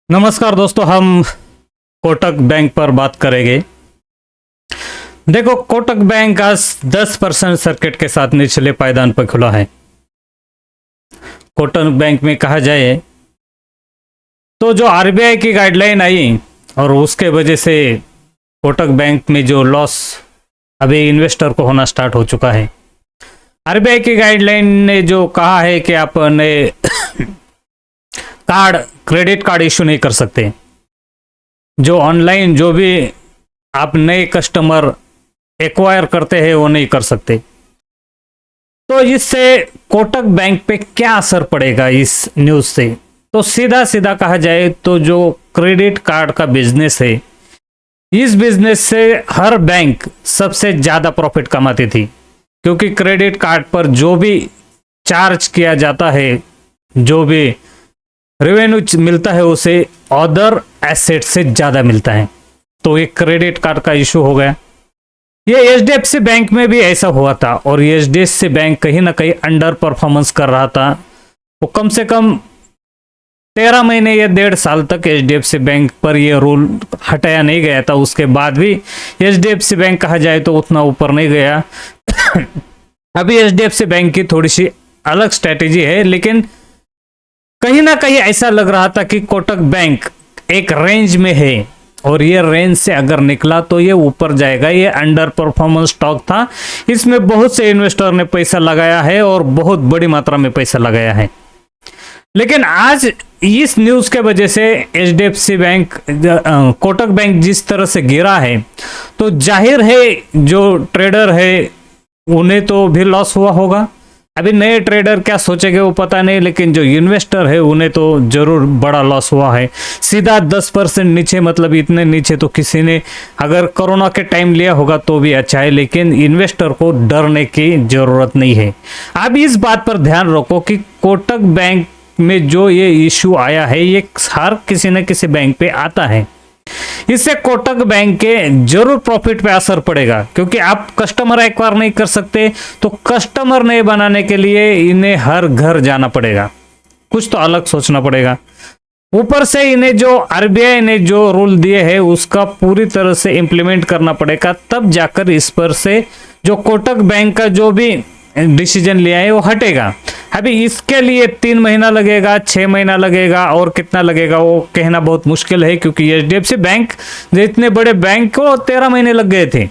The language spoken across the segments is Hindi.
नमस्कार दोस्तों, हम कोटक बैंक पर बात करेंगे। देखो, कोटक बैंक आज 10% सर्किट के साथ निचले पायदान पर खुला है। कोटक बैंक में कहा जाए तो जो आरबीआई की गाइडलाइन आई और उसके वजह से कोटक बैंक में जो लॉस अभी इन्वेस्टर को होना स्टार्ट हो चुका है। आरबीआई की गाइडलाइन ने जो कहा है कि आप नए क्रेडिट कार्ड इशू नहीं कर सकते, जो ऑनलाइन जो भी आप नए कस्टमर एक्वायर करते हैं वो नहीं कर सकते। तो इससे कोटक बैंक पे क्या असर पड़ेगा इस न्यूज़ से? तो सीधा सीधा कहा जाए तो जो क्रेडिट कार्ड का बिजनेस है, इस बिजनेस से हर बैंक सबसे ज़्यादा प्रॉफिट कमाती थी, क्योंकि क्रेडिट कार्ड पर जो भी चार्ज किया जाता है, जो भी रेवेन्यू मिलता है, उसे अदर एसेट से ज़्यादा मिलता है। तो ये क्रेडिट कार्ड का इशू हो गया। ये एचडीएफसी बैंक में भी ऐसा हुआ था और एचडीएफसी बैंक कहीं ना कहीं अंडर परफॉर्मेंस कर रहा था। वो कम से कम 13 महीने या 1.5 साल तक एचडीएफसी बैंक पर यह रूल हटाया नहीं गया था। उसके बाद भी एचडीएफसी बैंक कहा जाए तो उतना ऊपर नहीं गया। अभी एचडीएफसी बैंक की थोड़ी सी अलग स्ट्रैटेजी है, लेकिन कहीं ना कहीं ऐसा लग रहा था कि कोटक बैंक एक रेंज में है और ये रेंज से अगर निकला तो ये ऊपर जाएगा। ये अंडर परफॉर्मेंस स्टॉक था, इसमें बहुत से इन्वेस्टर ने पैसा लगाया है और बहुत बड़ी मात्रा में पैसा लगाया है। लेकिन आज इस न्यूज़ के वजह से एचडीएफसी बैंक, कोटक बैंक जिस तरह से गिरा है, तो जाहिर है जो ट्रेडर है उन्हें तो भी लॉस हुआ होगा। अभी नए ट्रेडर क्या सोचेंगे वो पता नहीं, लेकिन जो इन्वेस्टर है उन्हें तो जरूर बड़ा लॉस हुआ है। सीधा 10% नीचे, मतलब इतने नीचे तो किसी ने अगर कोरोना के टाइम लिया होगा तो भी अच्छा है, लेकिन इन्वेस्टर को डरने की जरूरत नहीं है। अब इस बात पर ध्यान रखो कि कोटक बैंक में जो ये इशू आया है, ये हर किसी न किसी बैंक पे आता है। इससे कोटक बैंक के जरूर प्रॉफिट पे असर पड़ेगा, क्योंकि आप कस्टमर एक्वायर नहीं कर सकते, तो कस्टमर नए बनाने के लिए इन्हें हर घर जाना पड़ेगा, कुछ तो अलग सोचना पड़ेगा। ऊपर से इन्हें जो आरबीआई ने जो रूल दिए हैं उसका पूरी तरह से इंप्लीमेंट करना पड़ेगा, तब जाकर इस पर से जो कोटक बैंक का जो भी डिसीजन लिया है वो हटेगा। अभी इसके लिए 3 महीना लगेगा, 6 महीना लगेगा और कितना लगेगा वो कहना बहुत मुश्किल है, क्योंकि एचडीएफसी बैंक जो इतने बड़े बैंक को 13 महीने लग गए थे,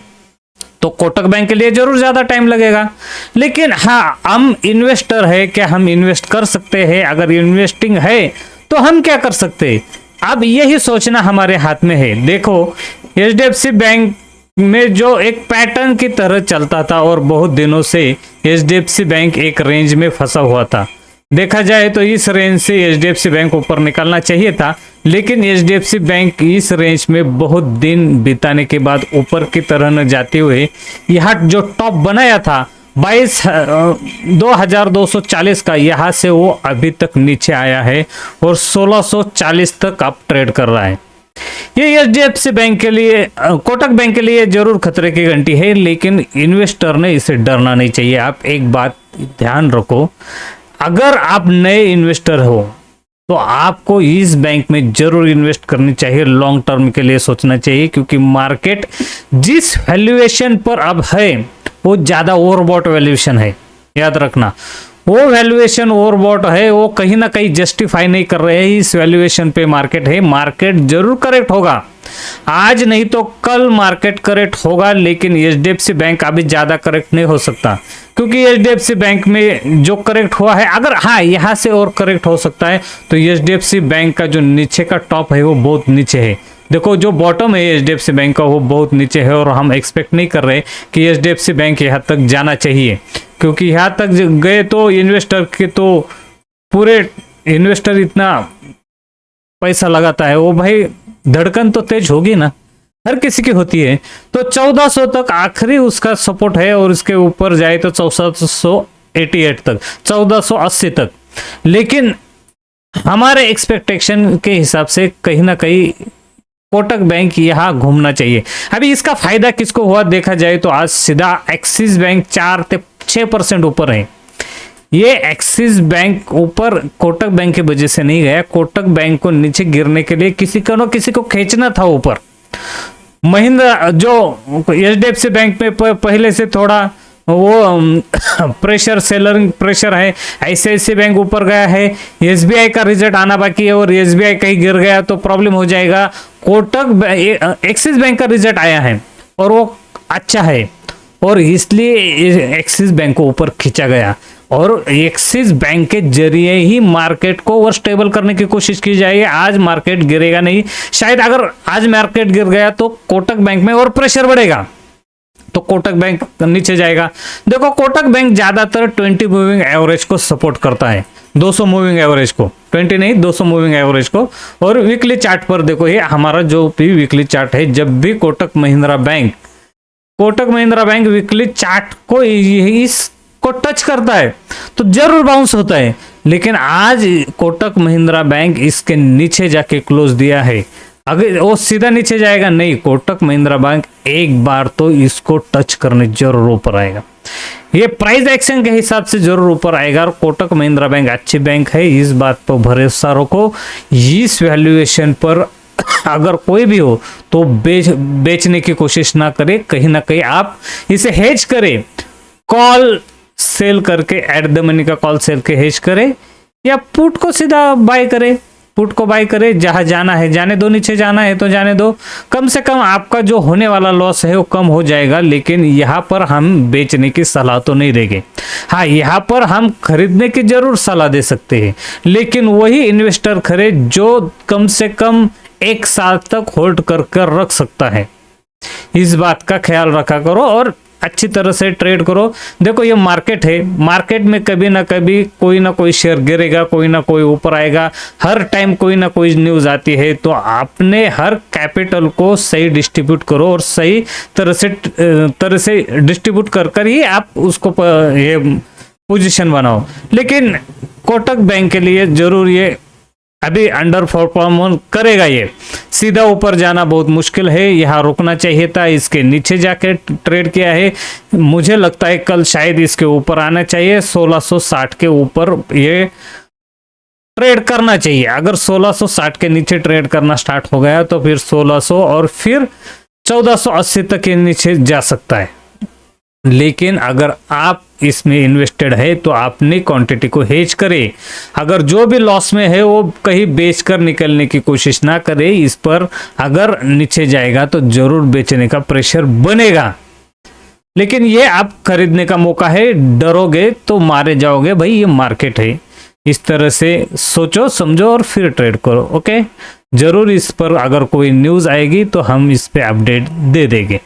तो कोटक बैंक के लिए जरूर ज्यादा टाइम लगेगा। लेकिन हाँ, हम इन्वेस्टर है, क्या हम इन्वेस्ट कर सकते हैं? अगर इन्वेस्टिंग है तो हम क्या कर सकते हैं? अब यही सोचना हमारे हाथ में है। देखो, एचडीएफसी बैंक में जो एक पैटर्न की तरह चलता था और बहुत दिनों से एचडीएफसी बैंक एक रेंज में फंसा हुआ था। देखा जाए तो इस रेंज से एचडीएफसी बैंक ऊपर निकलना चाहिए था, लेकिन एचडीएफसी बैंक इस रेंज में बहुत दिन बिताने के बाद ऊपर की तरह न जाते हुए यहाँ जो टॉप बनाया था 2240 का, यहाँ से वो अभी तक नीचे आया है और 1640 तक आप ट्रेड कर रहा है। ये एचडीएफसी बैंक के लिए, कोटक बैंक के लिए जरूर खतरे की घंटी है, लेकिन इन्वेस्टर ने इसे डरना नहीं चाहिए। आप एक बात ध्यान रखो, अगर आप नए इन्वेस्टर हो तो आपको इस बैंक में जरूर इन्वेस्ट करनी चाहिए, लॉन्ग टर्म के लिए सोचना चाहिए, क्योंकि मार्केट जिस वैल्यूएशन पर अब है वो ज़्यादा ओवरबॉट वैल्यूएशन है। याद रखना, वो वैल्यूएशन ओवरबॉट है, वो कहीं ना कहीं जस्टिफाई नहीं कर रहे हैं। इस वैल्यूएशन पे मार्केट है, मार्केट जरूर करेक्ट होगा, आज नहीं तो कल मार्केट करेक्ट होगा, लेकिन एचडीएफसी बैंक अभी ज़्यादा करेक्ट नहीं हो सकता, क्योंकि एचडीएफसी बैंक में जो करेक्ट हुआ है, अगर हाँ यहाँ से और करेक्ट हो सकता है, तो एचडीएफसी बैंक का जो नीचे का टॉप है वो बहुत नीचे है। देखो, जो बॉटम है एचडीएफसी बैंक का वो बहुत नीचे है और हम एक्सपेक्ट नहीं कर रहे कि एचडीएफसी बैंक यहाँ तक जाना चाहिए, क्योंकि यहाँ तक गए तो इन्वेस्टर के तो पूरे इन्वेस्टर इतना पैसा लगाता है, वो भाई धड़कन तो तेज होगी ना, हर किसी की होती है। तो 1400 तक आखिरी उसका सपोर्ट है और इसके ऊपर जाए तो 1488 तक, 1480 तक। लेकिन हमारे एक्सपेक्टेशन के हिसाब से कहीं ना कहीं कोटक बैंक यहाँ घूमना चाहिए। अभी इसका फायदा किसको हुआ देखा जाए तो आज सीधा एक्सिस बैंक 4 से 6% ऊपर है। ये एक्सिस बैंक ऊपर कोटक बैंक की वजह से नहीं गया, कोटक बैंक को नीचे गिरने के लिए किसी को खींचना था ऊपर। महिंद्रा जो एचडीएफसी बैंक में पहले से थोड़ा वो प्रेशर, सेलरिंग प्रेशर है, आईसीआईसीआई बैंक ऊपर गया है, एसबीआई का रिजल्ट आना बाकी है और एसबीआई कहीं गिर गया तो प्रॉब्लम हो जाएगा। कोटक एक्सिस बैंक का रिजल्ट आया है और वो अच्छा है और इसलिए एक्सिस बैंक को ऊपर खींचा गया और एक्सिस बैंक के जरिए ही मार्केट को और स्टेबल करने की कोशिश की जाएगी। आज मार्केट गिरेगा नहीं, शायद अगर आज मार्केट गिर गया तो कोटक बैंक में और प्रेशर बढ़ेगा तो कोटक बैंक नीचे जाएगा। देखो कोटक बैंक ज्यादातर 20 मूविंग एवरेज को सपोर्ट करता है, 200 मूविंग एवरेज को, 20 नहीं 200 मूविंग एवरेज को। और वीकली चार्ट पर देखो, ये हमारा जो भी वीकली चार्ट है, जब भी Kotak Mahindra bank weekly chart को इसको टच करता है तो जरूर बाउंस होता है, लेकिन आज कोटक महिंद्रा बैंक इसके नीचे जाके क्लोज दिया है। अगर वो सीधा नीचे जाएगा नहीं, कोटक महिंद्रा बैंक एक बार तो इसको टच करने जरूर ऊपर आएगा। ये प्राइस एक्शन के हिसाब से जरूर ऊपर आएगा और कोटक महिंद्रा बैंक अच्छी बैंक है, इस बात पर भरोसा रखो। इस वैल्यूएशन पर अगर कोई भी हो तो बेचने की कोशिश ना करे, कहीं ना कहीं आप इसे हेज करें, कॉल सेल करके, एट द मनी का कॉल सेल के हेज करे या पुट को सीधा बाय करे, पुट को बाय करे। जहां जाना है जाने दो, नीचे जाना है तो जाने दो, कम से कम आपका जो होने वाला लॉस है वो कम हो जाएगा। लेकिन यहाँ पर हम बेचने की सलाह तो नहीं देंगे। हाँ, यहाँ पर हम खरीदने की जरूर सलाह दे सकते हैं, लेकिन वही इन्वेस्टर खरीद जो कम से कम 1 साल तक होल्ड कर रख सकता है। इस बात का ख्याल रखा करो और अच्छी तरह से ट्रेड करो। देखो ये मार्केट है, मार्केट में कभी ना कभी कोई ना कोई शेयर गिरेगा, कोई ना कोई ऊपर आएगा, हर टाइम कोई ना कोई न्यूज आती है। तो आपने हर कैपिटल को सही डिस्ट्रीब्यूट करो और सही तरह से डिस्ट्रीब्यूट कर ही आप उसको ये पोजीशन बनाओ। लेकिन कोटक बैंक के लिए जरूर ये अभी अंडर परफॉर्म करेगा, ये सीधा ऊपर जाना बहुत मुश्किल है। यहाँ रुकना चाहिए था, इसके नीचे जाके ट्रेड किया है। मुझे लगता है कल शायद इसके ऊपर आना चाहिए, 1660 के ऊपर ये ट्रेड करना चाहिए। अगर 1660 के नीचे ट्रेड करना स्टार्ट हो गया तो फिर 1600 और फिर 1480 तक के नीचे जा सकता है। लेकिन अगर आप इसमें इन्वेस्टेड है तो आपने क्वांटिटी को हेज करे। अगर जो भी लॉस में है वो कहीं बेचकर निकलने की कोशिश ना करे। इस पर अगर नीचे जाएगा तो जरूर बेचने का प्रेशर बनेगा, लेकिन ये आप खरीदने का मौका है। डरोगे तो मारे जाओगे भाई, ये मार्केट है। इस तरह से सोचो समझो और फिर ट्रेड करो। ओके, जरूर इस पर अगर कोई न्यूज़ आएगी तो हम इस पे अपडेट दे देंगे।